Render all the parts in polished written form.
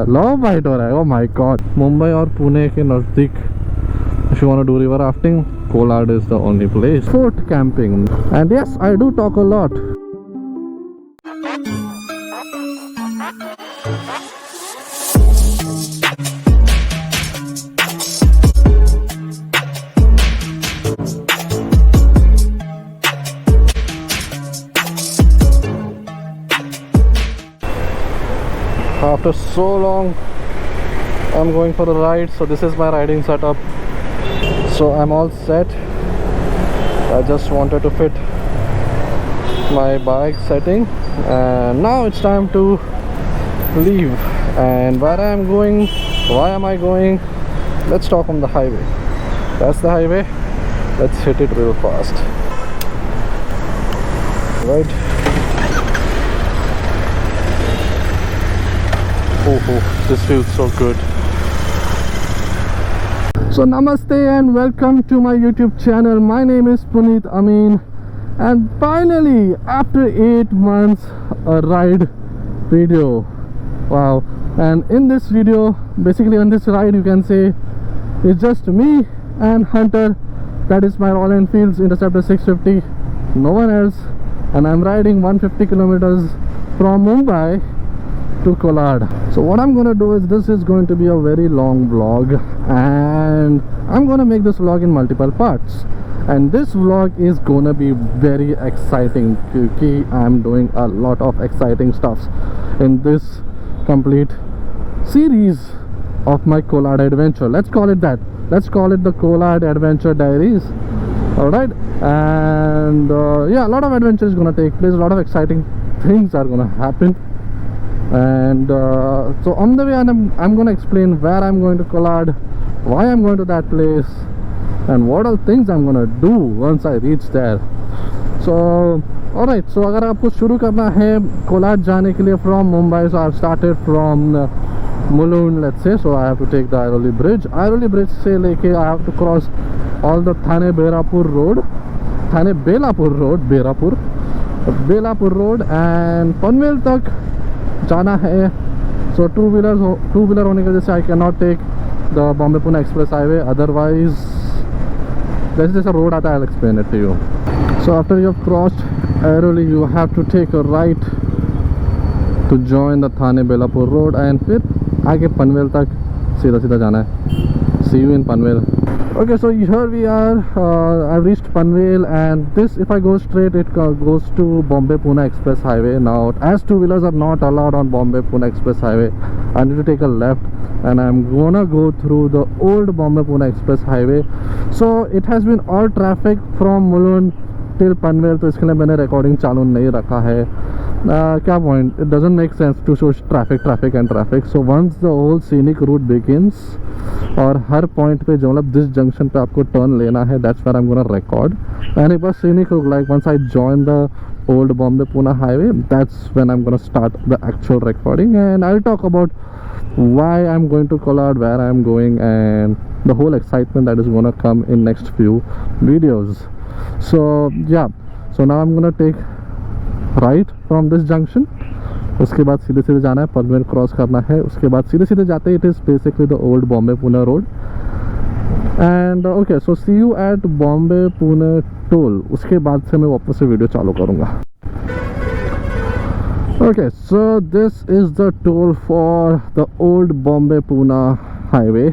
Love bite हो रहा है. Oh my god. मुंबई और पुणे के नज़दीक if you want to do river rafting, Kolad is the only place. Fort camping. And yes, I do talk a lot. After so long, I'm going for a ride. So this is my riding setup. So I'm all set. I just wanted to fit my bike setting, and now it's time to leave. And where I am going, why am I going, let's talk on the highway. That's the highway. Let's hit it real fast. Right. Oh, this feels so good. So namaste and welcome to my YouTube channel. My name is Puneet Amin, and finally after 8 months a ride video. Wow. And in this video, basically on this ride, you can say it's just me and Hunterr. That is my Royal Enfield's Interceptor 650, no one else. And I'm riding 150 kilometers from Mumbai to Kolad. So what I'm gonna do is, this is going to be a very long vlog, and I'm gonna make this vlog in multiple parts. And this vlog is gonna be very exciting because I'm doing a lot of exciting stuffs in this complete series of my Kolad adventure. Let's call it that. Let's call it the Kolad Adventure Diaries. Alright, and yeah, a lot of adventure is gonna take place, a lot of exciting things are gonna happen. And so on the way, I'm going to explain where I'm going to Kolad, why I'm going to that place, and what all things I'm going to do once I reach there. So alright, so अगर आपको शुरू करना है Kolad जाने के लिए from Mumbai, so I've started from Mulund, let's say. So I have to take the Airoli Bridge. Airoli Bridge से लेके I have to cross all the Thane Belapur Road, Belapur Road, and Panvel तक जाना है. So two wheeler होने की वजह से I cannot take the Bombay Pune Express Highway. Otherwise, जैसे रोड आता है, I'll explain it to you. So after you have crossed Airoli, you have to take a right to join the Thane Belapur Road, and फिर आगे पनवेल तक सीधा जाना है. See you in Panvel. Okay, so here we are. I've reached Panvel, and this, if I go straight, it goes to Bombay Pune Express Highway. Now, as two-wheelers are not allowed on Bombay Pune Express Highway, I need to take a left, and I'm gonna go through the old Bombay Pune Express Highway. So it has been all traffic from Mulund till Panvel, तो इसके लिए मैंने recording चालू नहीं रखा है. क्या point? It doesn't make sense to show traffic and traffic. So once the whole scenic route begins, और हर पॉइंट पे जो मतलब जिस जंक्शन पे आपको टर्न लेना है, that's where I'm gonna record. And एक बार scenic route, like once I join the old Bombay Pune highway, that's when I'm gonna start the actual recording, and I'll talk about why I'm going to Kolad, where I'm going, and the whole excitement that is gonna come in next few videos. So yeah, so now I'm gonna take right from this junction. उसके बाद सीधे जाना है, Panvel cross करना है. उसके बाद सीधे जाते, it is basically the old Bombay Pune road. And okay, so see you at Bombay Pune toll. उसके बाद से मैं वापस से वीडियो चालू करूँगा. Okay, so this is the toll for the old Bombay Pune highway.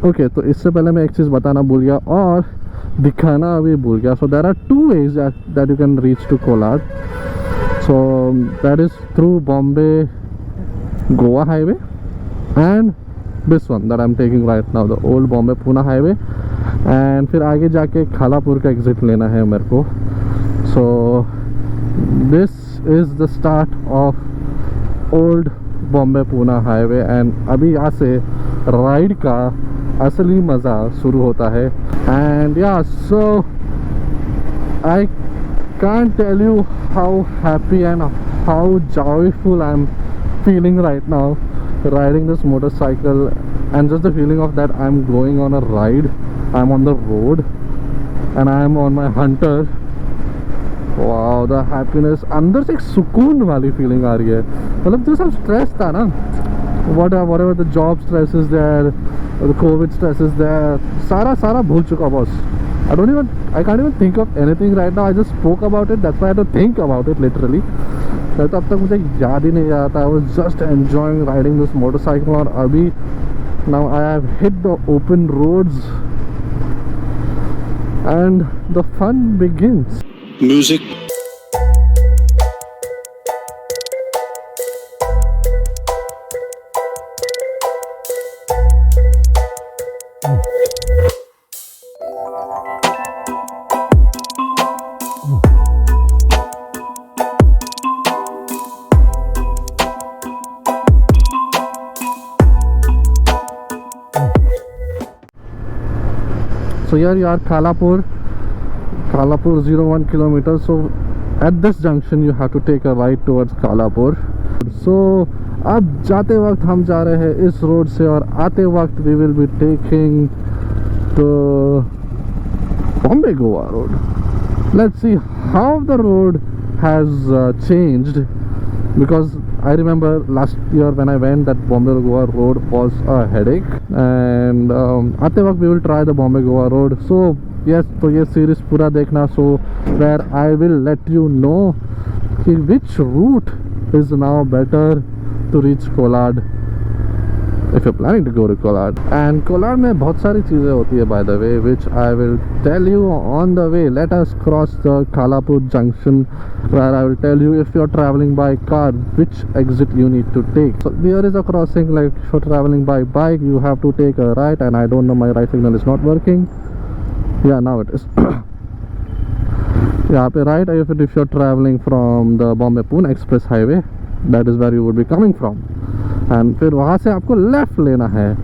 Okay, तो इससे पहले मैं एक चीज़ बताना भूल गया और दिखाना अभी भूल गया. So there are two ways that you can reach to Kolad. So that is through Bombay Goa highway, and this one that I'm taking right now, the old Bombay Pune highway. And फिर आगे जाके खालापुर का exit लेना है मेरे को. So this is the start of old Bombay Pune highway, and अभी यहाँ से राइड का असली मज़ा शुरू होता है. And yeah, so I can't tell you how happy and how joyful I'm feeling right now riding this motorcycle, and just the feeling of that I'm going on a ride, I'm on the road, and I'm on my Hunterr. Wow, the happiness, अंदर से एक सुकून वाली feeling आ रही है. मतलब जो सब स्ट्रेस था ना, whatever the job stress is there, or the COVID stress is there, सारा भूल चुका boss. I can't even think of anything right now. I just spoke about it, that's why I had to think about it literally. तो तब तक मुझे याद ही नहीं आ रहा था. I was just enjoying riding this motorcycle और अभी now I have hit the open roads and the fun begins. Music. So here you are, Kalapur 01 kilometers. So at this junction you have to take a right towards Kalapur. So अब जाते वक्त हम जा रहे हैं इस road से और आते वक्त we will be taking the Bombay Goa road. Let's see how the road has changed, because I remember last year when I went, that Bombay Goa road was a headache, and आते वक्त we will try the Bombay Goa road. So yes, तो ये series पूरा देखना, so where I will let you know कि which route is now better to reach Kolad if you're planning to go to Kolad. And Kolad में बहुत सारी चीज़ें होती है by the way, which I will tell you on the way. Let us cross the Kalapur junction, where I will tell you if you're traveling by car which exit you need to take. So there is a crossing, like if you're traveling by bike you have to take a right, and I don't know, my right signal is not working. Yeah, now it is. यहाँ पे right, if you're traveling from the Bombay-Pune Express Highway, that is where you would be coming from, and फिर वहाँ से आपको left लेना है.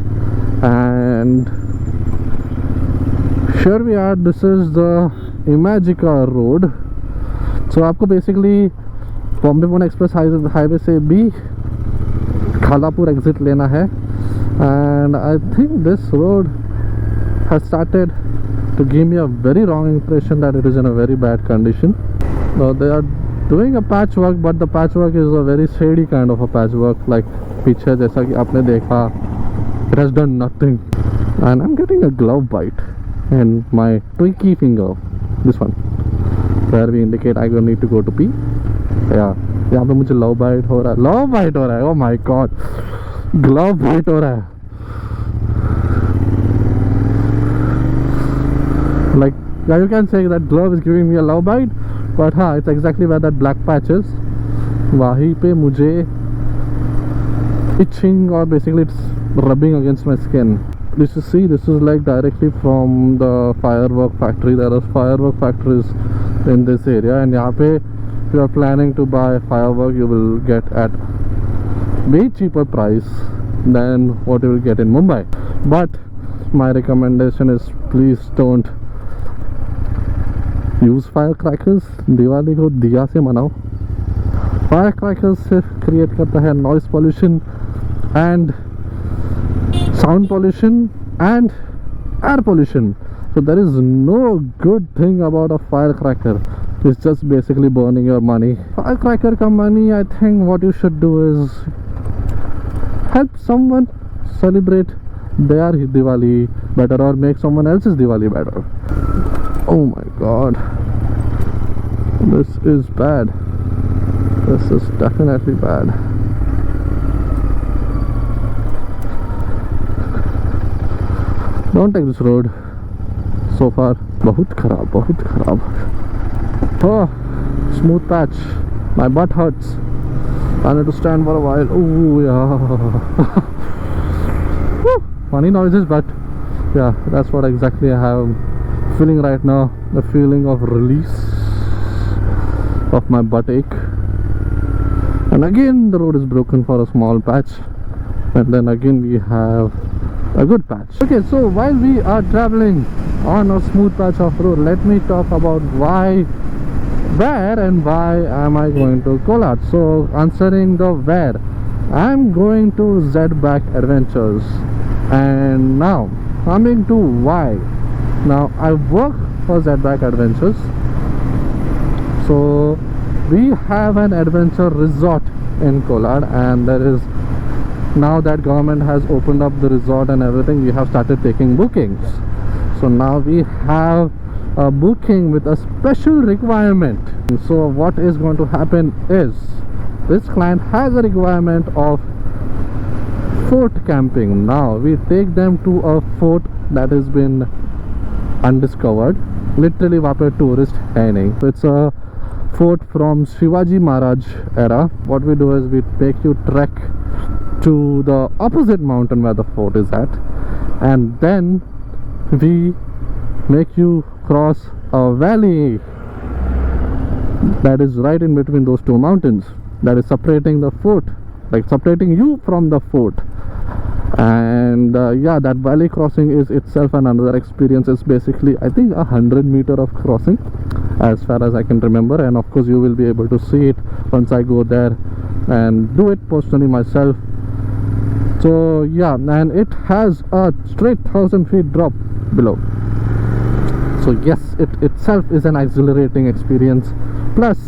And here we are, this is the Imagica road. So आपको basically Bombay-Pune Express Highway से भी Kalapur exit लेना है. And I think this road has started to give me a very wrong impression that it is in a very bad condition. Now they are doing a patchwork, but the patchwork is a very shady kind of a patchwork, like पीछे जैसा कि आपने देखा, it has done nothing. And I'm getting a glove bite in my twinkie finger, this one, where we indicate I need to go to pee. Yeah, यहाँ पे मुझे love bite हो रहा है, oh my god, glove bite हो रहा है. Like, yeah, you can say that glove is giving me a love bite, but हाँ, it's exactly where that black patch is. वहीं पे मुझे itching, or basically it's rubbing against my skin. This is, see, this is like directly from the firework factory. There are firework factories in this area, and यहाँ पे if you are planning to buy firework, you will get at way cheaper price than what you will get in Mumbai. But my recommendation is, please don't use firecrackers. Diwali को दिया से मनाओ. Firecrackers सिर्फ create करता है noise pollution and sound pollution and air pollution. So there is no good thing about a firecracker. It's just basically burning your money. Firecracker ka money, I think what you should do is help someone celebrate their Diwali better, or make someone else's Diwali better. Oh my god, this is bad. This is definitely bad. Don't take this road. So far, बहुत खराब. Oh, smooth patch. My butt hurts. I need to stand for a while. Oh yeah. Funny noises, but yeah, that's what exactly I have feeling right now. The feeling of release of my butt ache. And again the road is broken for a small patch, and then again we have a good patch. Okay, so while we are traveling on a smooth patch of road, let me talk about where and why am I going to Kolad. So answering the where, I'm going to Z-bac adventures. And now coming to why. Now I work for Z-bac adventures, so we have an adventure resort in Kolad, and there is now that government has opened up the resort and everything, we have started taking bookings. So now we have a booking with a special requirement. So what is going to happen is, this client has a requirement of fort camping. Now we take them to a fort that has been undiscovered. Literally वहाँ पे tourist है नहीं. So it's a fort from Shivaji Maharaj era. What we do is we take you trek to the opposite mountain where the fort is at, and then we make you cross a valley that is right in between those two mountains, that is separating the fort, like separating you from the fort. And yeah, that valley crossing is itself another experience. It's basically, I think, 100 meters of crossing as far as I can remember, and of course you will be able to see it once I go there and do it personally myself. So yeah, and it has a straight 1000 feet drop below. So yes, it itself is an exhilarating experience. Plus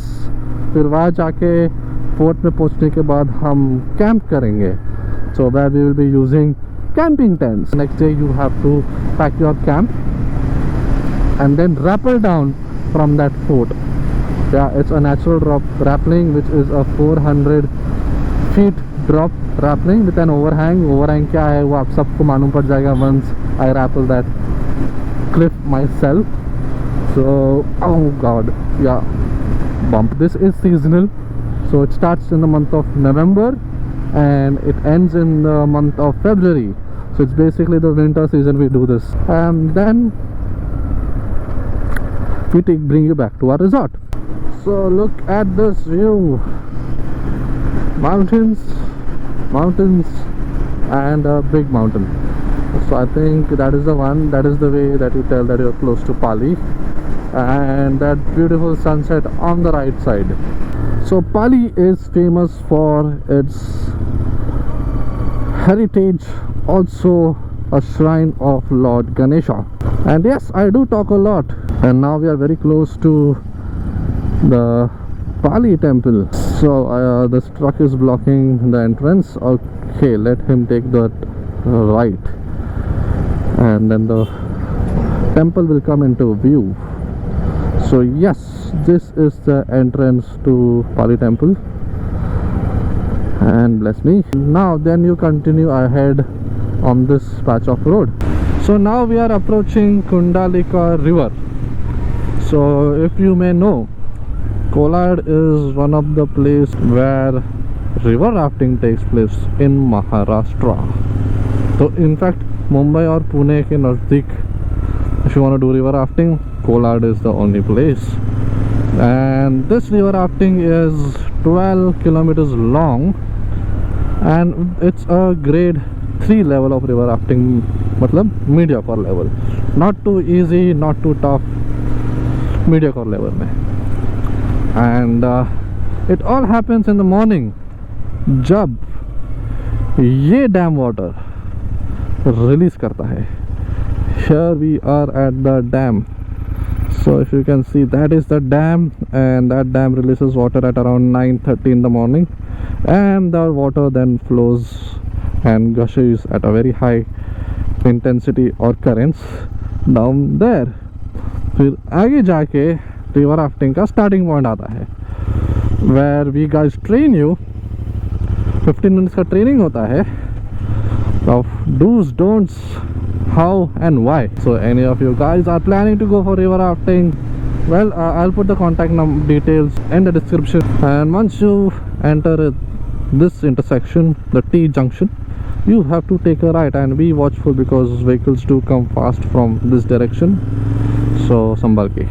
फिर वहाँ जाके fort में पहुँचने के बाद हम camp करेंगे. So where we will be using camping tents. Next day you have to pack your camp and then rappel down from that fort. Yeah, it's a natural drop rappelling, which is a 400 feet drop rappelling with an overhang. Overhang क्या है वो आप सबको मालूम पड़ जाएगा once I rappel that cliff myself. So oh god, yeah, bump. This is seasonal, so it starts in the month of November and it ends in the month of February. So it's basically the winter season we do this, and then we bring you back to our resort. So look at this view. Mountains, mountains, and a big mountain. So I think that is the one, that is the way that you tell that you're close to Pali. And that beautiful sunset on the right side. So Pali is famous for its heritage, also a shrine of Lord Ganesha. And yes, I do talk a lot. And now we are very close to the Pali temple. So this truck is blocking the entrance. Okay, let him take the right, and then the temple will come into view. So yes, this is the entrance to Pali temple, and bless me. Now then you continue ahead on this patch of road. So now we are approaching Kundalika river. So if you may know, Kolad is one of the places where river rafting takes place in Maharashtra. So in fact Mumbai or Pune ke nazdik, if you want to do river rafting, Kolad is the only place. And this river rafting is 12 kilometers long, and it's a grade 3 level of river rafting, matlab mediocre level, not too easy, not too tough, mediocre level mein. And it all happens in the morning, jab ye dam water release karta hai. Here we are at the dam. So if you can see, that is the dam, and that dam releases water at around 9:30 in the morning, and the water then flows and gushes at a very high intensity or currents down there. फिर आगे जाके river rafting का starting point आता है, where we guys train you. 15 minutes का training होता है of do's, don'ts, how and why. So any of you guys are planning to go for river rafting, well, I'll put the contact details in the description. And once you enter this intersection, the T junction, you have to take a right and be watchful because vehicles do come fast from this direction. So sambal ke.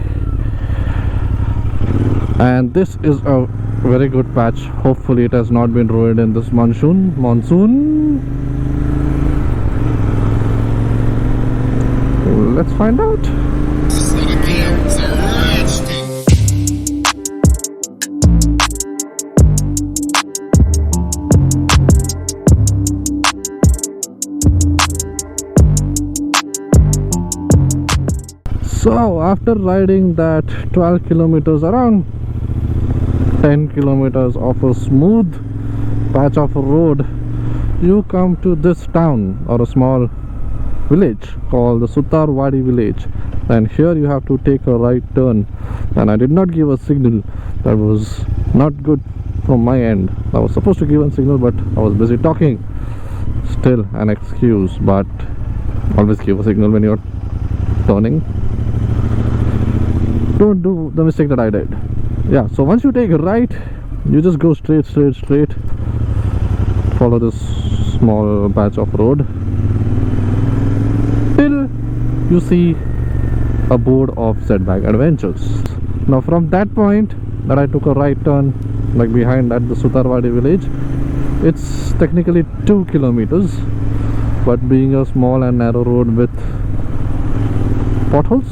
And this is a very good patch. Hopefully it has not been ruined in this monsoon. Let's find out. So after riding that 12 kilometers, around 10 kilometers of a smooth patch of road, you come to this town or a small village called the Sutarwadi village, and here you have to take a right turn. And I did not give a signal. That was not good from my end. I was supposed to give a signal, but I was busy talking. Still an excuse, but always give a signal when you're turning. Don't do the mistake that I did. Yeah, so once you take a right, you just go straight. Follow this small patch of road till you see a board of Z-bac Adventures. Now from that point that I took a right turn, like behind at the Sutarwadi village, it's technically 2 kilometers, but being a small and narrow road with potholes,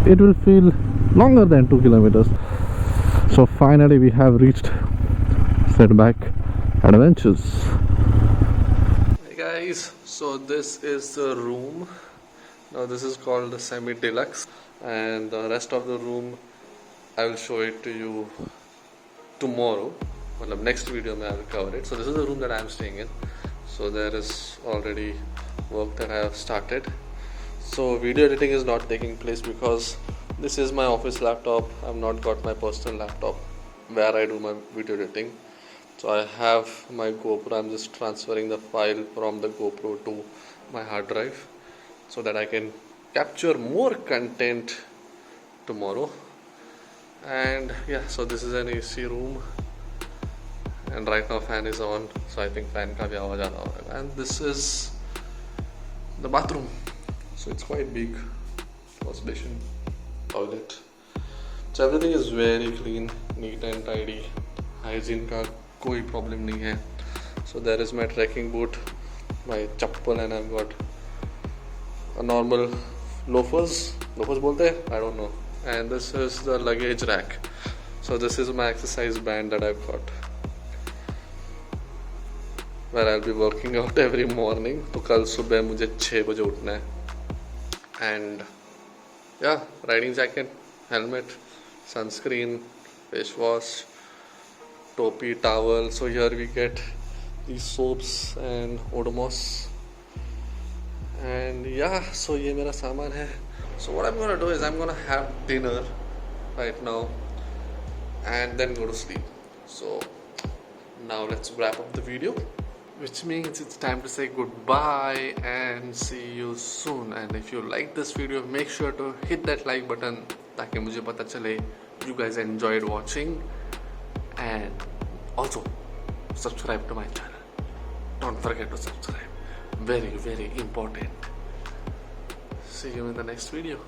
it will feel longer than 2 kilometers. So finally we have reached Z-bac Adventures. Hey guys, so this is the room. Now this is called the semi-deluxe, and the rest of the room I will show it to you tomorrow. Well, next video I will cover it. So this is the room that I am staying in. So there is already work that I have started. So video editing is not taking place because this is my office laptop. I've not got my personal laptop where I do my video editing. So I have my GoPro. I'm just transferring the file from the GoPro to my hard drive so that I can capture more content tomorrow. And yeah, so this is an AC room, and right now fan is on, so I think fan ka bhi awaaz aa raha hoga. And this is the bathroom. So it's quite big. Wash basin, toilet. So everything is very clean, neat and tidy. Hygiene ka koi problem nahi hai. So there is my trekking boot, my chappal, and I've got a normal loafers bolte hai? I don't know. And this is the luggage rack. So this is my exercise band that I've got, where I'll be working out every morning. तो कल सुबह मुझे 6 बजे उठना है. And yeah, riding jacket, helmet, sunscreen, face wash, topi, towel. So here we get these soaps and Odomos. And yeah, so ये मेरा सामान है. So what I'm gonna do is I'm gonna have dinner right now and then go to sleep. So now let's wrap up the video, which means it's time to say goodbye and see you soon. And if you like this video, make sure to hit that like button ताकि मुझे पता चले you guys enjoyed watching, and also subscribe to my channel. Don't forget to subscribe. Very, very important. See you in the next video.